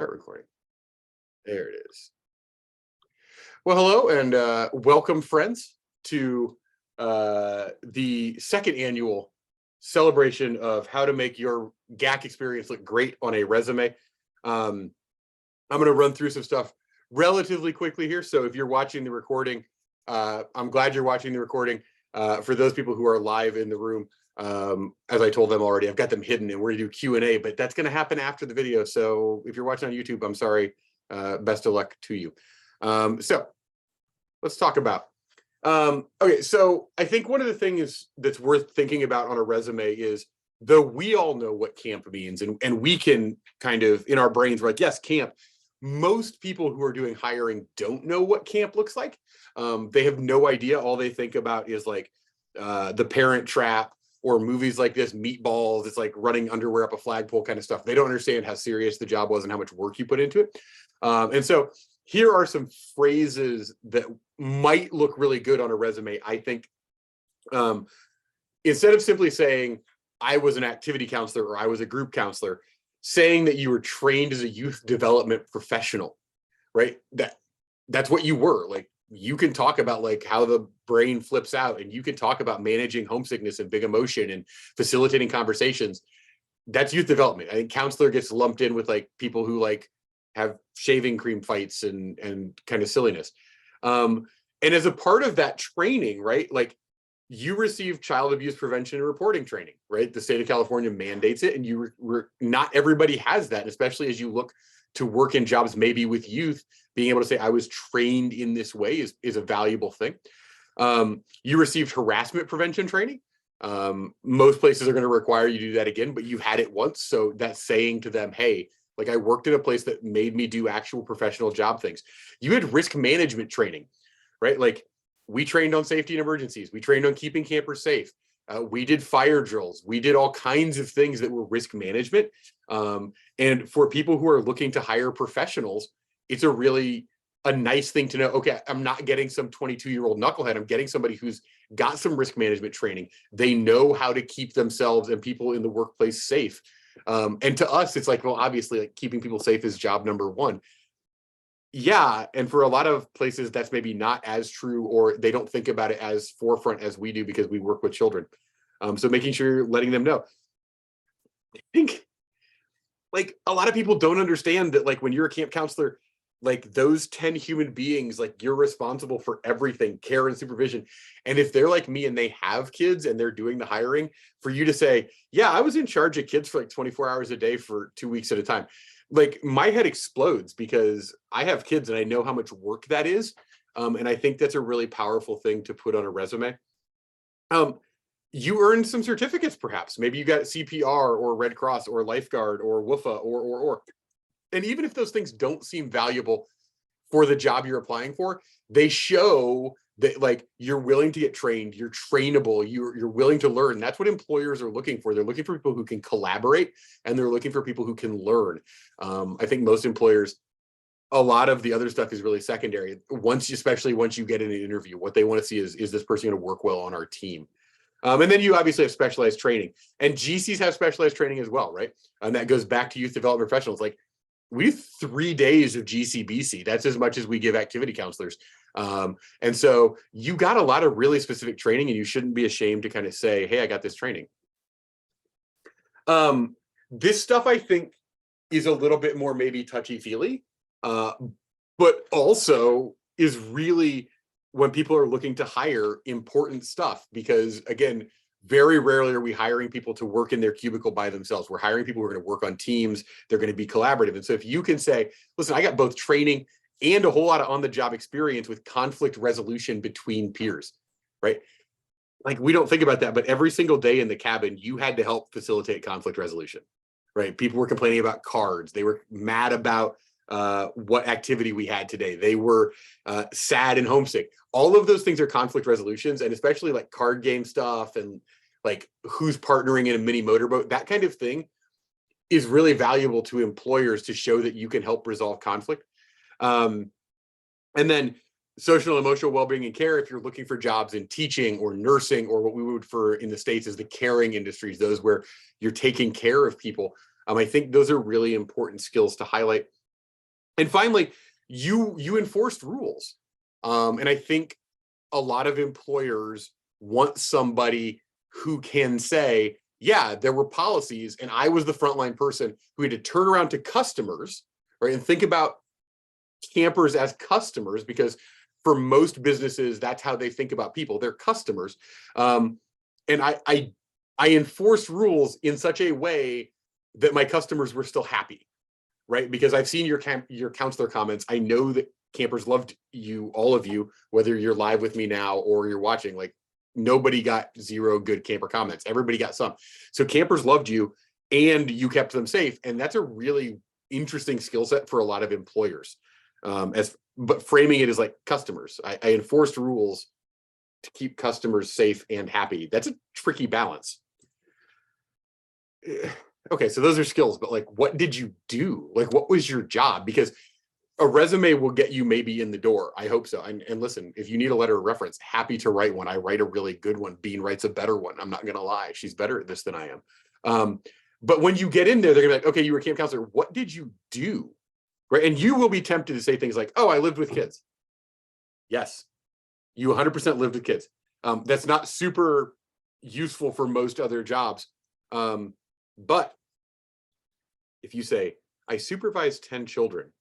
Start recording. There it is. Well, hello and welcome, friends, to the second annual celebration of how to make your GAC experience look great on a resume. I'm going to run through some stuff relatively quickly here. So if you're watching the recording, I'm glad you're watching the recording. For those people who are live in the room, as I told them already, I've got them hidden and we're going to do Q&A, but that's going to happen after the video. So if you're watching on YouTube, I'm sorry. Best of luck to you. So let's talk about. Okay, so I think one of the things that's worth thinking about on a resume is, though we all know what camp means, and we can kind of, in our brains, we're like, yes, camp. Most people who are doing hiring don't know what camp looks like. They have no idea. All they think about is like The Parent Trap or movies like this, Meatballs. It's like running underwear up a flagpole kind of stuff. They don't understand how serious the job was and how much work you put into it. And so here are some phrases that might look really good on a resume. I think instead of simply saying, I was an activity counselor or I was a group counselor, saying that you were trained as a youth development professional, right? That's what you were. Like, you can talk about like how the brain flips out, and you can talk about managing homesickness and big emotion and facilitating conversations. That's youth development. I think counselor gets lumped in with like people who like have shaving cream fights and kind of silliness. And as a part of that training, right, like you receive child abuse prevention and reporting training, right? The state of California mandates it, and not everybody has that, especially as you look to work in jobs maybe with youth. Being able to say I was trained in this way is a valuable thing. You received harassment prevention training. Most places are going to require you to do that again, but you've had it once, so that's saying to them, hey, like I worked in a place that made me do actual professional job things. You had risk management training, right? Like we trained on safety and emergencies. We trained on keeping campers safe. We did fire drills. We did all kinds of things that were risk management. And for people who are looking to hire professionals, it's a nice thing to know. Okay, I'm not getting some 22-year-old knucklehead. I'm getting somebody who's got some risk management training. They know how to keep themselves and people in the workplace safe. And to us, it's like, well, obviously, like keeping people safe is job number one. Yeah, and for a lot of places, that's maybe not as true, or they don't think about it as forefront as we do because we work with children. So making sure you're letting them know. I think like a lot of people don't understand that like when you're a camp counselor, like those 10 human beings, like you're responsible for everything, care and supervision. And if they're like me and they have kids and they're doing the hiring, for you to say, yeah, I was in charge of kids for like 24 hours a day for 2 weeks at a time. Like my head explodes because I have kids and I know how much work that is. And I think that's a really powerful thing to put on a resume. You earned some certificates, perhaps. Maybe you got CPR or Red Cross or lifeguard or WUFA or. And even if those things don't seem valuable for the job you're applying for, they show that like you're willing to get trained, you're trainable, you're willing to learn. That's what employers are looking for. They're looking for people who can collaborate, and they're looking for people who can learn. I think most employers, a lot of the other stuff is really secondary. Especially once you get in an interview, what they want to see is this person going to work well on our team? And then you obviously have specialized training, and GCs have specialized training as well, right? And that goes back to youth development professionals. Like we do 3 days of GCBC. That's as much as we give activity counselors. And so you got a lot of really specific training, and you shouldn't be ashamed to kind of say, hey, I got this training. This stuff I think is a little bit more maybe touchy-feely, but also is really, when people are looking to hire, important stuff, because again, very rarely are we hiring people to work in their cubicle by themselves. We're hiring people who are going to work on teams. They're going to be collaborative. And so if you can say, listen, I got both training and a whole lot of on-the-job experience with conflict resolution between peers, right? Like we don't think about that, but every single day in the cabin, you had to help facilitate conflict resolution, right? People were complaining about cards. They were mad about what activity we had today. They were sad and homesick. All of those things are conflict resolutions, and especially like card game stuff and like who's partnering in a mini motorboat, that kind of thing is really valuable to employers to show that you can help resolve conflict. And then social and emotional well-being and care, if you're looking for jobs in teaching or nursing, or what we would refer in the States as the caring industries, those where you're taking care of people. I think those are really important skills to highlight. And finally, you enforced rules. And I think a lot of employers want somebody who can say, yeah, there were policies, and I was the frontline person who had to turn around to customers, right? And think about campers as customers, because for most businesses, that's how they think about people. They're customers. And I enforced rules in such a way that my customers were still happy, right? Because I've seen your counselor comments. I know that campers loved you, all of you, whether you're live with me now or you're watching. Like, nobody got zero good camper comments. Everybody got some. So campers loved you, and you kept them safe. And that's a really interesting skill set for a lot of employers. But framing it as like customers. I enforced rules to keep customers safe and happy. That's a tricky balance. Okay, so those are skills, but like, what did you do? Like, what was your job? Because a resume will get you maybe in the door. I hope so. And listen, if you need a letter of reference, happy to write one. I write a really good one. Bean writes a better one. I'm not gonna lie. She's better at this than I am. But when you get in there, they're gonna be like, okay, you were a camp counselor. What did you do? Right? And you will be tempted to say things like, oh, I lived with kids. Yes, you 100% lived with kids. That's not super useful for most other jobs. But if you say, I supervised 10 children,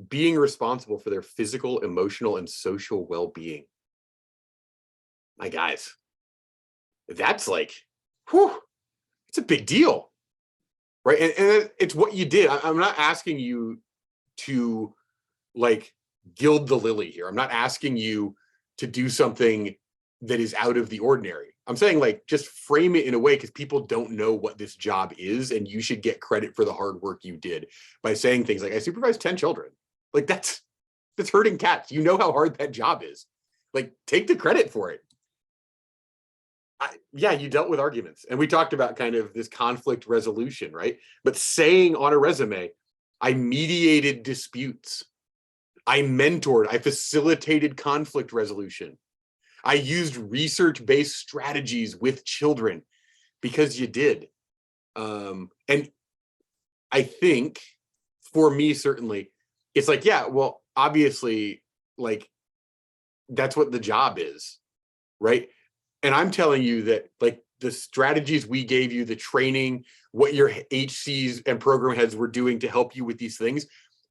being responsible for their physical, emotional, and social well-being. My guys, that's like, whew, it's a big deal, right? And it's what you did. I'm not asking you to like gild the lily here. I'm not asking you to do something that is out of the ordinary. I'm saying like just frame it in a way, because people don't know what this job is, and you should get credit for the hard work you did by saying things like, I supervised 10 children. Like that's herding cats. You know how hard that job is. Like, take the credit for it. Yeah, you dealt with arguments, and we talked about kind of this conflict resolution, right? But saying on a resume, I mediated disputes, I mentored, I facilitated conflict resolution, I used research-based strategies with children, because you did. And I think for me, certainly, it's like, yeah, well, obviously, like, that's what the job is, right? And I'm telling you that like the strategies we gave you, the training, what your HCs and program heads were doing to help you with these things,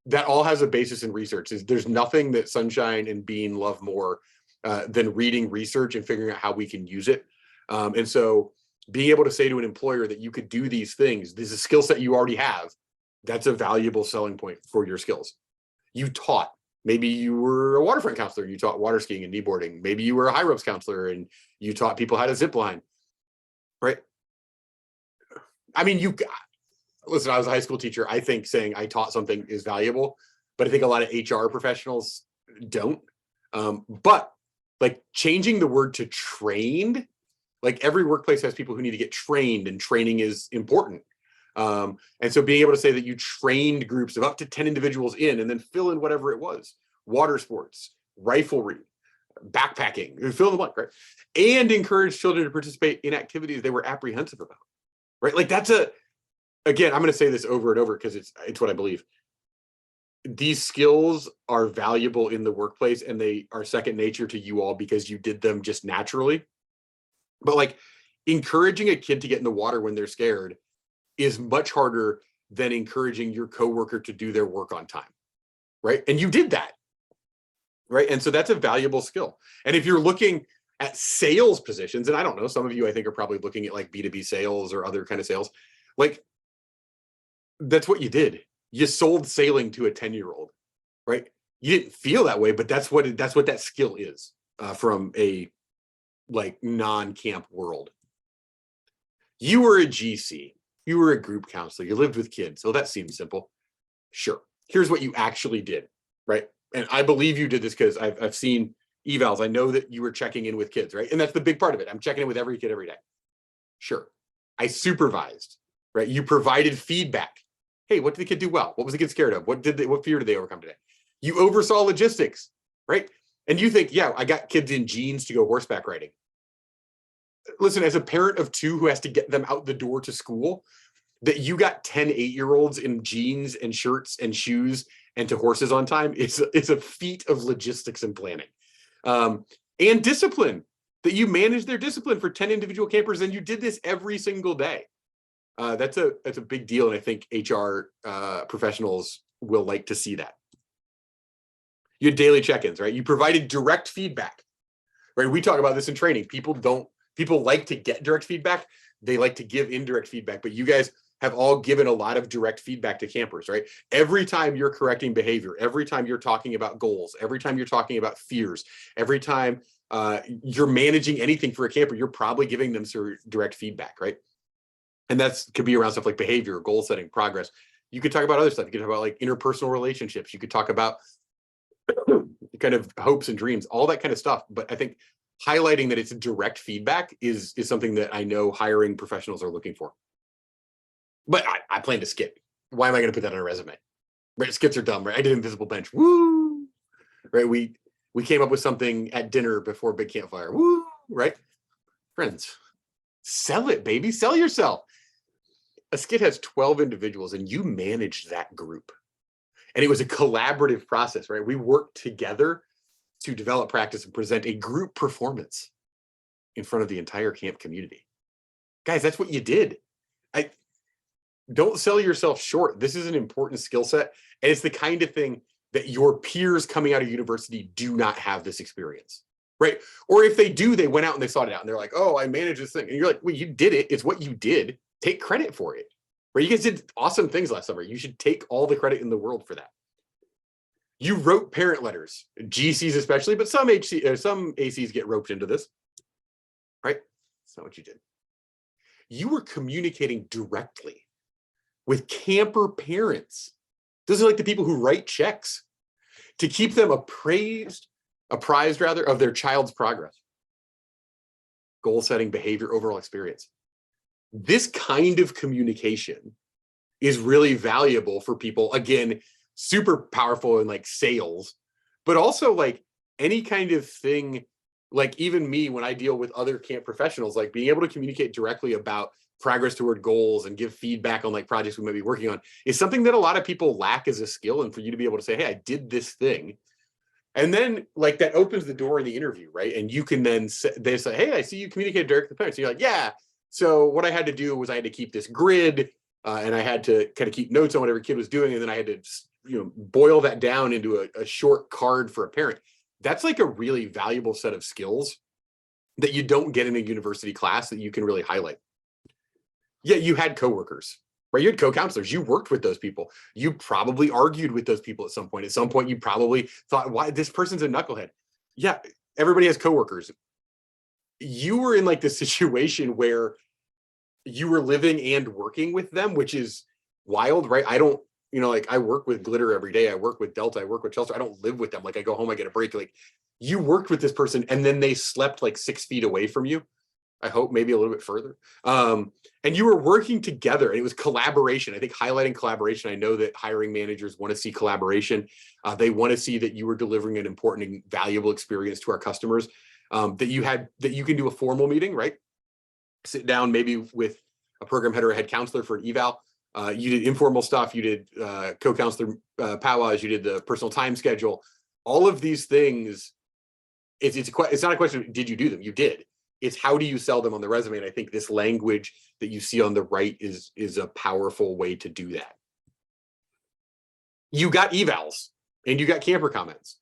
that all has a basis in research. There's nothing that Sunshine and Bean love more than reading research and figuring out how we can use it. And so being able to say to an employer that you could do these things, this is a skill set you already have, that's a valuable selling point for your skills. You taught. Maybe you were a waterfront counselor, you taught water skiing and kneeboarding. Maybe you were a high ropes counselor and you taught people how to zip line, right? I mean, listen, I was a high school teacher. I think saying I taught something is valuable, but I think a lot of HR professionals don't. But like changing the word to trained, like every workplace has people who need to get trained, and training is important. And so being able to say that you trained groups of up to 10 individuals in, and then fill in whatever it was, water sports, riflery, backpacking, fill in the blank, right? And encourage children to participate in activities they were apprehensive about, right? Like that's again, I'm going to say this over and over because it's what I believe. These skills are valuable in the workplace, and they are second nature to you all because you did them just naturally. But like encouraging a kid to get in the water when they're scared is much harder than encouraging your coworker to do their work on time, right? And you did that, right? And so that's a valuable skill. And if you're looking at sales positions, and I don't know, some of you I think are probably looking at like B2B sales or other kind of sales, like that's what you did. You sold sailing to a 10-year-old, right? You didn't feel that way, but that's what that skill is from a like non-camp world. You were a GC. You were a group counselor. You lived with kids. So that seems simple. Sure. Here's what you actually did, right? And I believe you did this because I've seen evals. I know that you were checking in with kids, right? And that's the big part of it. I'm checking in with every kid every day. Sure. I supervised, right? You provided feedback. Hey, what did the kid do well? What was the kid scared of? What fear did they overcome today? You oversaw logistics, right? And you think, yeah, I got kids in jeans to go horseback riding. Listen, as a parent of 2 who has to get them out the door to school, that you got 10 8-year-olds in jeans and shirts and shoes and to horses on time is a feat of logistics and planning. And discipline, that you manage their discipline for 10 individual campers, and you did this every single day. That's a big deal, and I think HR professionals will like to see that. You had daily check-ins, right? You provided direct feedback, right? We talk about this in training. People like to get direct feedback. They like to give indirect feedback, but you guys have all given a lot of direct feedback to campers, right? Every time you're correcting behavior, every time you're talking about goals, every time you're talking about fears, every time you're managing anything for a camper, you're probably giving them some direct feedback, right? And that's could be around stuff like behavior, goal setting, progress. You could talk about other stuff. You could talk about like interpersonal relationships. You could talk about kind of hopes and dreams, all that kind of stuff. But I think highlighting that it's direct feedback is something that I know hiring professionals are looking for. But I plan to skip. Why am I going to put that on a resume? Right? Skits are dumb, right? I did invisible bench. Woo! Right? We came up with something at dinner before big campfire. Woo! Right? Friends, sell it, baby. Sell yourself. A skit has 12 individuals and you managed that group. And it was a collaborative process, right? We worked together to develop practice and present a group performance in front of the entire camp community. Guys, that's what you did. Don't sell yourself short. This is an important skill set. And it's the kind of thing that your peers coming out of university do not have this experience, right? Or if they do, they went out and they sought it out and they're like, oh, I managed this thing. And you're like, well, you did it. It's what you did. Take credit for it, right? You guys did awesome things last summer. You should take all the credit in the world for that. You wrote parent letters, GCs especially, but some ACs get roped into this, right? That's not what you did. You were communicating directly with camper parents. Those are like the people who write checks to keep them apprised rather of their child's progress, goal setting, behavior, overall experience. This kind of communication is really valuable for people. Again, super powerful in like sales, but also like any kind of thing, like even me, when I deal with other camp professionals, like being able to communicate directly about progress toward goals and give feedback on like projects we might be working on is something that a lot of people lack as a skill. And for you to be able to say, hey, I did this thing. And then like that opens the door in the interview, right? And you can then they say, hey, I see you communicated directly to the parents. And you're like, yeah. So what I had to do was I had to keep this grid and I had to kind of keep notes on what every kid was doing. And then I had to, boil that down into a short card for a parent. That's like a really valuable set of skills that you don't get in a university class that you can really highlight. Yeah, you had coworkers, right? You had co-counselors. You worked with those people. You probably argued with those people at some point. At some point, you probably thought, why this person's a knucklehead. Yeah, everybody has coworkers. You were in like this situation where you were living and working with them, which is wild, right? I don't, like I work with Glitter every day. I work with Delta. I work with Chelsea. I don't live with them. Like I go home, I get a break. Like you worked with this person and then they slept like 6 feet away from you. I hope maybe a little bit further. And you were working together and it was collaboration. I think highlighting collaboration. I know that hiring managers want to see collaboration. They want to see that you were delivering an important and valuable experience to our customers, that you can do a formal meeting, right? Sit down maybe with a program head or a head counselor for an eval. You did informal stuff. You did co-counselor powwows. You did the personal time schedule. All of these things, it's not a question of did you do them? You did. It's how do you sell them on the resume? And I think this language that you see on the right is a powerful way to do that. You got evals and you got camper comments,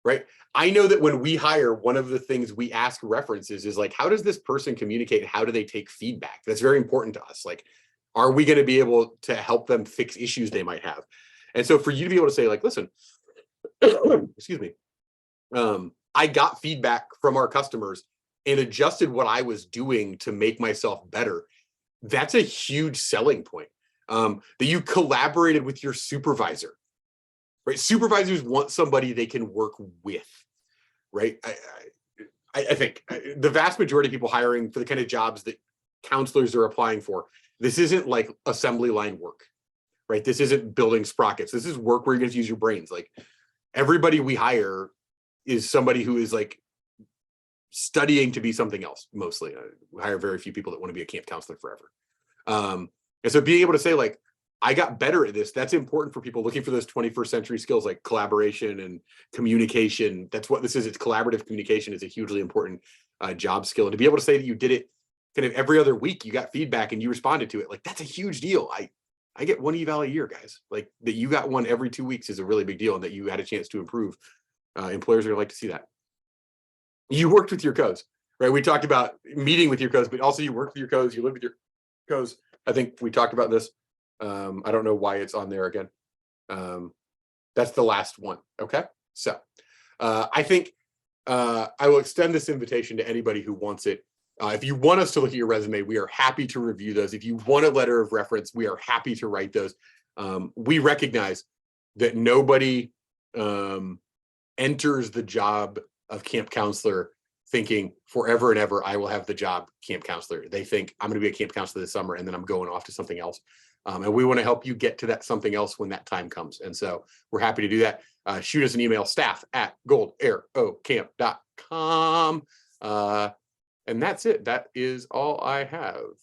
right? I know that when we hire, one of the things we ask references is like, how does this person communicate? How do they take feedback? That's very important to us. Like, are we going to be able to help them fix issues they might have? And so for you to be able to say like, listen, excuse me, I got feedback from our customers and adjusted what I was doing to make myself better. That's a huge selling point. That you collaborated with your supervisor, right? Supervisors want somebody they can work with, right? I think the vast majority of people hiring for the kind of jobs that counselors are applying for, this isn't like assembly line work, right? This isn't building sprockets. This is work where you're going to use your brains. Like everybody we hire is somebody who is like studying to be something else. Mostly we hire very few people that want to be a camp counselor forever. And so being able to say like, I got better at this. That's important for people looking for those 21st century skills like collaboration and communication. That's what this is. It's collaborative communication is a hugely important job skill. And to be able to say that you did it kind of every other week, you got feedback and you responded to it, like that's a huge deal. I get one eval a year, guys. Like that you got one every 2 weeks is a really big deal, and that you had a chance to improve. Employers are gonna like to see that. You worked with your codes, right? We talked about meeting with your codes, but also you worked with your codes, you lived with your codes. I think we talked about this. I don't know why it's on there again. That's the last one. Okay. So I think I will extend this invitation to anybody who wants it. If you want us to look at your resume, we are happy to review those. If you want a letter of reference, we are happy to write those. We recognize that nobody enters the job of camp counselor thinking forever and ever, I will have the job camp counselor. They think I'm going to be a camp counselor this summer and then I'm going off to something else. And we want to help you get to that something else when that time comes. And so we're happy to do that. Shoot us an email, staff@goldaerocamp.com. And that's it. That is all I have.